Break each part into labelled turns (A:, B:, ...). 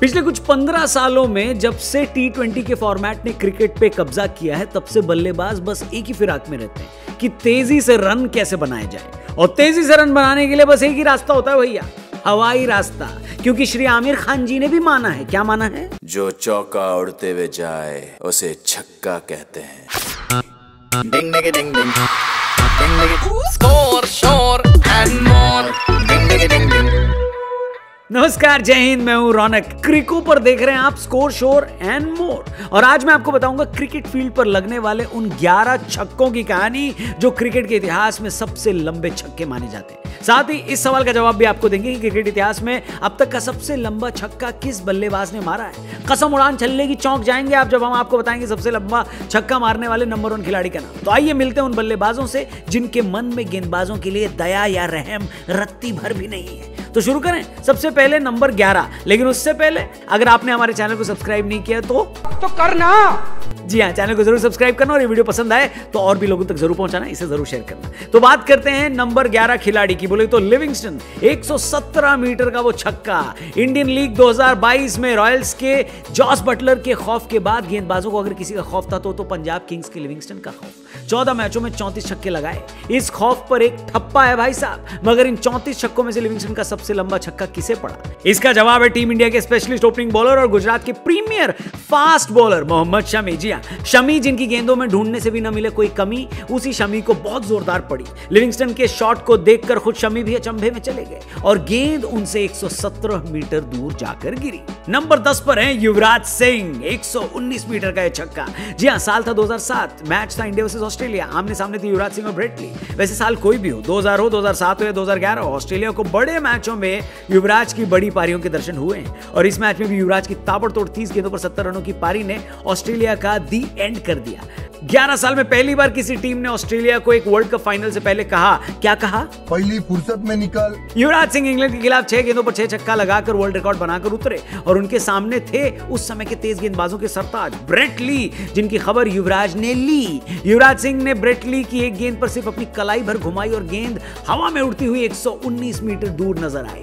A: पिछले कुछ 15 सालों में जब से T20 के फॉर्मेट ने क्रिकेट पे कब्जा किया है, तब से बल्लेबाज बस एक ही फिराक में रहते हैं कि तेजी से रन कैसे बनाए जाए। और तेजी से रन बनाने के लिए बस एक ही रास्ता होता है भैया, हवाई रास्ता। क्योंकि श्री आमिर खान जी ने भी माना है। क्या माना है?
B: जो चौका उड़ते हुए जाए उसे छक्का कहते हैं। डिंग डिंग डिंग डिंग स्कोर शोर एंड मोर डिंग डिंग डिंग डिंग।
A: नमस्कार, जय हिंद, मैं हूं रौनक। क्रिको पर देख रहे हैं आप स्कोर शोर एंड मोर। और आज मैं आपको बताऊंगा क्रिकेट फील्ड पर लगने वाले उन 11 छक्कों की कहानी जो क्रिकेट के इतिहास में सबसे लंबे छक्के माने जाते हैं। साथ ही इस सवाल का जवाब भी आपको देंगे कि क्रिकेट इतिहास में अब तक का सबसे लंबा छक्का किस बल्लेबाज ने मारा है। कसम उड़ान छल्ले की चौंक जाएंगे आप जब हम आपको बताएंगे सबसे लंबा छक्का मारने वाले नंबर 1 खिलाड़ी का नाम। तो आइए मिलते हैं उन बल्लेबाजों से जिनके मन में गेंदबाजों के लिए दया या रहम रत्ती भर भी नहीं है। तो शुरू करें। सबसे पहले नंबर 11। लेकिन उससे पहले अगर आपने हमारे चैनल को सब्सक्राइब नहीं किया तो करना। जी हाँ, चैनल को जरूर सब्सक्राइब करना और ये वीडियो पसंद आए तो और भी लोगों तक जरूर पहुंचाना, इसे जरूर शेयर करना। तो बात करते हैं नंबर 11 खिलाड़ी की। बोले तो लिविंगस्टन। 117 मीटर का वो छक्का इंडियन लीग 2022 में रॉयल्स के जॉस बटलर के खौफ के बाद गेंदबाजों को अगर किसी का खौफ था तो पंजाब किंग्स के लिविंगस्टन का खौफ। 14 मैचों में 34 छक्के लगाए। इस खौफ पर एक ठप्पा है भाई साहब, मगर इन 34 छक्कों में से लिविंगस्टन का सबसे लंबा छक्का किसे पड़ा? इसका जवाब है टीम इंडिया के स्पेशलिस्ट ओपनिंग बॉलर और गुजरात के premier fast bowler Mohammed Shami. जी हाँ, शमी जिनकी गेंदों में ढूंढने से भी न मिले कोई कमी, उसी शमी को बहुत जोरदार पड़ी। लिविंगस्टन के शॉट को देखकर खुद शमी भी अचंभे में चले गए और गेंद उनसे 117 मीटर दूर जाकर गिरी। नंबर 10 पर है युवराज सिंह। 119 मीटर का यह छक्का। जी हाँ, साल था 2007, मैच था इंडिया वर्सेस ऑस्ट्रेलिया। आमने सामने थे युवराज सिंह और ब्रेट ली। वैसे साल कोई भी हो, 2000 हो, 2007 हो या 2011 हो, ऑस्ट्रेलिया को बड़े मैचों में युवराज की बड़ी पारियों के दर्शन हुए हैं। और इस मैच में भी युवराज की ताबड़तोड़ 30 गेंदों पर 70 रनों की पारी ने ऑस्ट्रेलिया का दी एंड कर दिया। 11 साल में पहली बार किसी टीम ने ऑस्ट्रेलिया को एक वर्ल्ड कप फाइनल से पहले कहा। क्या कहा?
C: पहली फुर्सत में निकल।
A: युवराज सिंह इंग्लैंड के खिलाफ 6 गेंदों पर 6 छक्का लगाकर वर्ल्ड रिकॉर्ड बनाकर उतरे और उनके सामने थे उस समय के तेज गेंदबाजों के सरताज ब्रेट ली, जिनकी खबर युवराज ने ली। युवराज सिंह ने ब्रेट ली की एक गेंद पर सिर्फ अपनी कलाई भर घुमाई और गेंद हवा में उड़ती हुई 119 मीटर दूर नजर आई।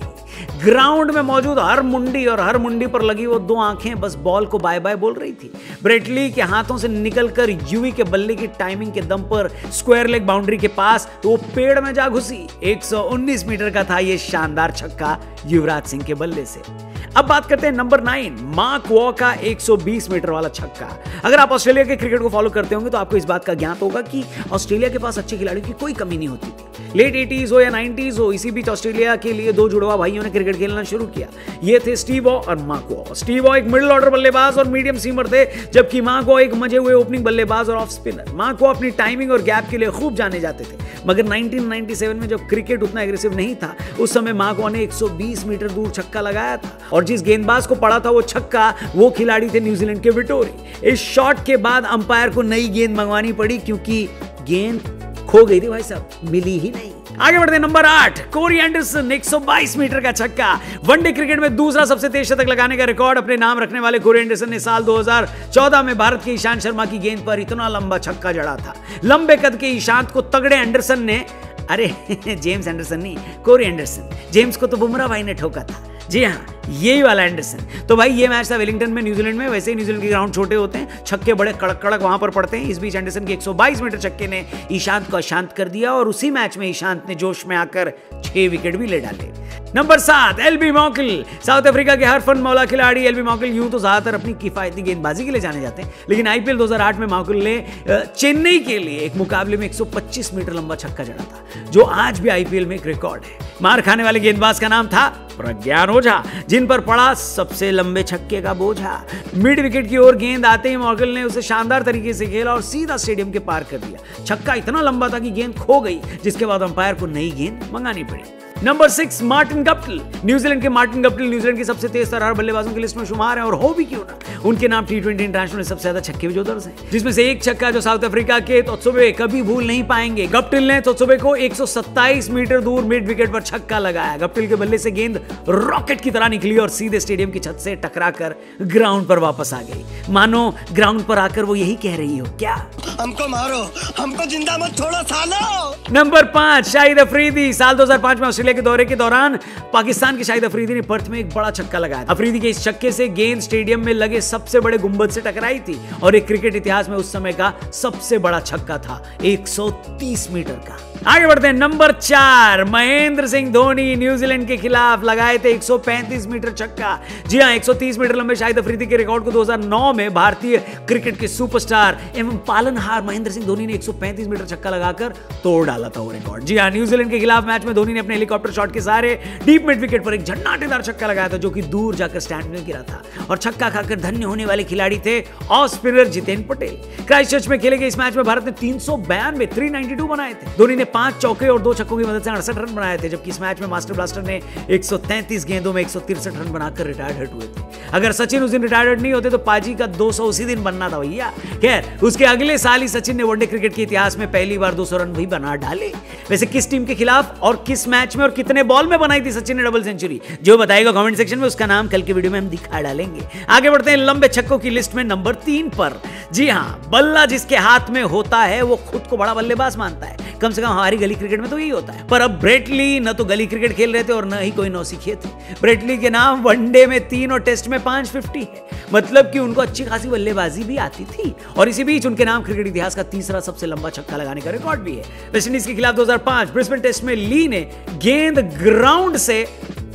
A: ग्राउंड में मौजूद हर मुंडी पर लगी वो 2 आंखें बस बॉल को बाय बाय बोल रही थी। ब्रेट ली के हाथों से निकलकर यूवी के बल्ले की टाइमिंग के दम पर स्क्वायर लेग बाउंड्री के पास तो वो पेड़ में जा घुसी। 119 मीटर का था ये शानदार छक्का युवराज सिंह के बल्ले से। अब बात करते हैं नंबर 9, मार्क वॉ का 120 मीटर वाला छक्का। अगर आप ऑस्ट्रेलिया के क्रिकेट को फॉलो करते होंगे तो आपको इस बात का ज्ञात होगा कि ऑस्ट्रेलिया के पास अच्छे खिलाड़ियों की कोई कमी नहीं होती थी। लेट 80s हो या 90s हो, इसी बीच ऑस्ट्रेलिया के लिए 2 जुड़वा भाइयों ने क्रिकेट खेलना शुरू किया। ये थे स्टीव वॉ और मार्क वॉ। स्टीव वॉ एक मिडिल ऑर्डर बल्लेबाज और मीडियम सीमर थे, जबकि मार्क वॉ एक मजे हुए ओपनिंग बल्लेबाज और ऑफ स्पिनर। मार्क वॉ अपनी टाइमिंग और गैप के लिए खूब जाने जाते थे, मगर 1997 में जब क्रिकेट उतना एग्रेसिव नहीं था, उस समय मार्क वॉ ने 120 मीटर दूर छक्का लगाया था और जिस गेंदबाज को पड़ा था वो छक्का, वो खिलाड़ी थे न्यूजीलैंड के विटोरी। इस शॉट के बाद अंपायर को नई गेंद मंगवानी पड़ी क्योंकि गेंद खो गई थी भाई साहब, मिली ही नहीं। आगे बढ़ते हैं नंबर 8, कोरी एंडरसन। 122 मीटर का छक्का। वनडे क्रिकेट में दूसरा सबसे तेज शतक लगाने का रिकॉर्ड अपने नाम रखने वाले कोरी एंडरसन ने साल 2014 में भारत के ईशांत शर्मा की गेंद पर इतना लंबा छक्का जड़ा था। लंबे कद के ईशांत को तगड़े एंडरसन ने, अरे जेम्स एंडरसन नहीं, कोरी एंडरसन, जेम्स को तो बुमराह भाई ने ठोका था। जी हाँ, यही वाला एंडरसन। तो भाई ये मैच था वेलिंगटन में, न्यूजीलैंड में। वैसे ही न्यूजीलैंड के ग्राउंड छोटे होते हैं, छक्के बड़े कड़क कड़क वहां पर पड़ते हैं। इस बीच एंडरसन के 122 मीटर छक्के ने ईशांत को अशांत कर दिया और उसी मैच में ईशांत ने जोश में आकर 6 विकेट भी ले डाले। Number 7, LB मॉकल। साउथ अफ्रीका के हर फन मौला खिलाड़ी एलबी मॉकल यूं तो ज्यादातर अपनी किफायती गेंदबाजी के लिए जाने जाते हैं, लेकिन आईपीएल 2008 में मॉकल ने चेन्नई के लिए एक मुकाबले में 125 मीटर लंबा छक्का जड़ा था, जो आज भी आईपीएल में एक रिकॉर्ड है। मार खाने वाले गेंदबाज का नाम था प्रज्ञान ओझा, जिन पर पड़ा सबसे लंबे छक्के का बोझा। मिड विकेट की ओर गेंद आते ही मॉकल ने उसे शानदार तरीके से खेला और सीधा स्टेडियम के पार कर दिया। छक्का इतना लंबा था कि गेंद खो गई, जिसके बाद अंपायर को नई गेंद मंगानी पड़ी। Number 6, Martin Guptill. न्यूजीलैंड के मार्टिन गप्टिल न्यूजीलैंड के सबसे तेज तर्रार बल्लेबाजों की लिस्ट में शुमार है और हो भी क्यों ना, उनके नाम T20 इंटरनेशनल में सबसे ज्यादा छक्के भी जो दर्ज हैं, जिसमें से एक छक्का जो साउथ अफ्रीका के तोत्सुबे कभी भूल नहीं पाएंगे। गप्टिल ने तोत्सुबे को 127 मीटर दूर मिड विकेट पर छक्का लगाया। गप्टिल के बल्ले से गेंद रॉकेट की तरह निकली और सीधे स्टेडियम की छत से टकराकर ग्राउंड पर वापस आ गई। मानो ग्राउंड पर आकर वो यही कह रही हो, क्या
C: हमको मारो, हमको जिंदा मत छोड़ो सालो।
A: नंबर 5, शाहिद अफरीदी। साल 2005 में ऑस्ट्रेलिया ऑस्ट्रेलिया के दौरे के दौरान पाकिस्तान के शाहिद अफरीदी ने पर्थ में एक बड़ा छक्का लगाया। अफरीदी के इस छक्के से गेंद स्टेडियम में लगे सबसे बड़े गुंबद से टकराई थी और एक क्रिकेट इतिहास में उस समय का सबसे बड़ा छक्का था, 130 मीटर का। आगे बढ़ते हैं नंबर 4, महेंद्र सिंह धोनी न्यूजीलैंड के खिलाफ लगाए थे 135 मीटर छक्का। जी हां, 130 मीटर लंबे शाहिद अफरीदी के रिकॉर्ड को 2009 में भारतीय क्रिकेट के सुपरस्टार एवं पालनहार महेंद्र सिंह धोनी ने 135 मीटर छक्का लगाकर तोड़ डाला था वो रिकॉर्ड। जी हां, न्यूजीलैंड के खिलाफ मैच में धोनी ने अपने हेलीकॉप्टर शॉट के सहारे डीप मिड विकेट पर एक झन्नाटेदार छक्का लगाया था जो कि दूर जाकर स्टैंड में गिरा था और छक्का खाकर धन्य होने वाले खिलाड़ी थे off spinner Jitendra Patel. Christchurch में खेले गए इस मैच में भारत ने 392 बनाए थे। धोनी ने 5 चौके और 2 छक्कों की मदद से 68 रन बनाए थे, जबकि इस मैच में मास्टर ब्लास्टर ने 133 गेंदों में 163 रन बनाकर रिटायर्ड हुए थे। अगर सचिन उस दिन रिटायर्ड नहीं होते तो पाजी का 200 उसी दिन बनना था भैया। खैर, उसके अगले साल ही सचिन ने वनडे क्रिकेट के इतिहास में पहली बार 200 रन भी बना डाले। वैसे किस टीम के खिलाफ और किस मैच में और कितने बॉल में बनाई थी सचिन ने डबल सेंचुरी, जो बताएगा कमेंट सेक्शन में, उसका नाम कल के वीडियो में हम दिखा डालेंगे। आगे बढ़ते हैं लंबे छक्कों की लिस्ट में नंबर 3 पर। जी हां, बल्ला जिसके हाथ में होता है वो खुद को बड़ा बल्लेबाज मानता है। कम से कम हमारी गली क्रिकेट में तो यही होता है। पर अब ब्रेट ली न तो गली क्रिकेट खेल रहे थे और न ही कोई नौसिखिए थे। ब्रेट ली के नाम वनडे में 3 और टेस्ट में 550 है, मतलब कि उनको अच्छी खासी बल्लेबाजी भी आती थी। और इसी बीच उनके नाम क्रिकेट इतिहास का तीसरा सबसे लंबा छक्का लगाने का रिकॉर्ड भी है। वेस्टइंडीज के खिलाफ 2005 ब्रिस्बेन टेस्ट में ली ने गेंद ग्राउंड से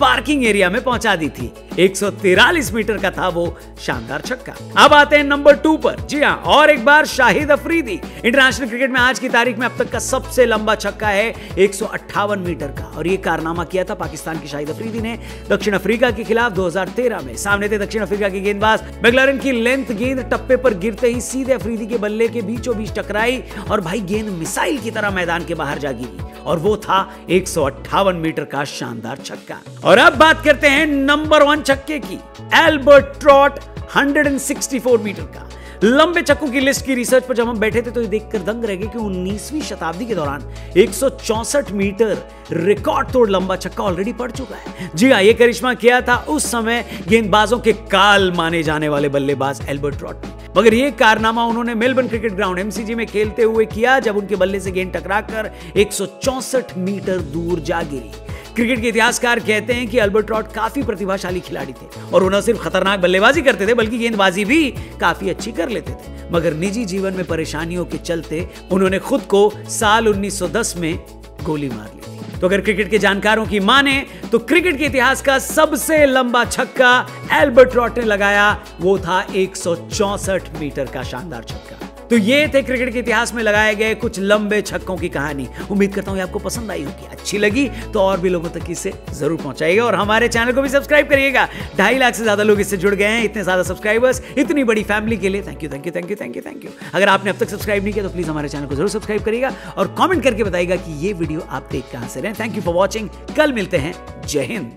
A: पार्किंग एरिया में पहुंचा दी थी। 143 मीटर का था वो शानदार छक्का। अब आते हैं नंबर 2 पर। जी हां, और एक बार शाहिद अफरीदी। इंटरनेशनल क्रिकेट में आज की तारीख में अब तक का सबसे लंबा छक्का है 158 मीटर का, और ये कारनामा किया था पाकिस्तान के शाहिद अफरीदी ने दक्षिण अफ्रीका के खिलाफ 2013 में। सामने थे दक्षिण अफ्रीका के गेंदबाज मैकलारन की लेंथ गेंद टप्पे पर गिरते ही सीधे अफरीदी के बल्ले के बीचों बीच टकराई और भाई गेंद मिसाइल की तरह मैदान के बाहर जा गिरी, और वो था 158 मीटर का शानदार छक्का। और अब बात करते हैं नंबर 1 छक्के की, एल्बर्ट ट्रॉट 164 मीटर का। लंबे छक्कों की लिस्ट की रिसर्च पर जब हम बैठे थे तो ये देखकर दंग रह गए कि 19वीं शताब्दी के दौरान 164 मीटर रिकॉर्ड तोड़ लंबा छक्का ऑलरेडी पड़ चुका है। जी हां, ये करिश्मा किया था उस समय गेंदबाजों के काल माने जाने वाले बल्लेबाज एल्बर्ट ट्रॉट ने। मगर ये कारनामा उन्होंने मेलबर्न क्रिकेट ग्राउंड MCG में खेलते हुए किया, जब उनके बल्ले से गेंद टकराकर 164 मीटर दूर जा गिरी। क्रिकेट के इतिहासकार कहते हैं कि एल्बर्ट ट्रॉट काफी प्रतिभाशाली खिलाड़ी थे और वो न सिर्फ खतरनाक बल्लेबाजी करते थे बल्कि गेंदबाजी भी काफी अच्छी कर लेते थे। मगर निजी जीवन में परेशानियों के चलते उन्होंने खुद को साल 1910 में गोली मार ली थी। तो अगर क्रिकेट के जानकारों की माने तो क्रिकेट के इतिहास का सबसे लंबा छक्का एल्बर्ट ट्रॉट ने लगाया, वो था 164 मीटर का शानदार छक्का। तो ये थे क्रिकेट के इतिहास में लगाए गए कुछ लंबे छक्कों की कहानी। उम्मीद करता हूं ये आपको पसंद आई होगी। अच्छी लगी तो और भी लोगों तक इसे जरूर पहुंचाइएगा और हमारे चैनल को भी सब्सक्राइब करिएगा। 2.5 लाख से ज्यादा लोग इससे जुड़ गए हैं। इतने ज्यादा सब्सक्राइबर्स, इतनी बड़ी फैमिली के लिए thank you thank you thank you thank you thank you. अगर आपने अब तक सब्सक्राइब नहीं किया तो प्लीज हमारे चैनल को जरूर सब्सक्राइब करिएगा और कमेंट करके बताइएगा कि ये वीडियो आप देख कहां से रहे हैं। Thank you for watching. कल मिलते हैं। जय हिंद।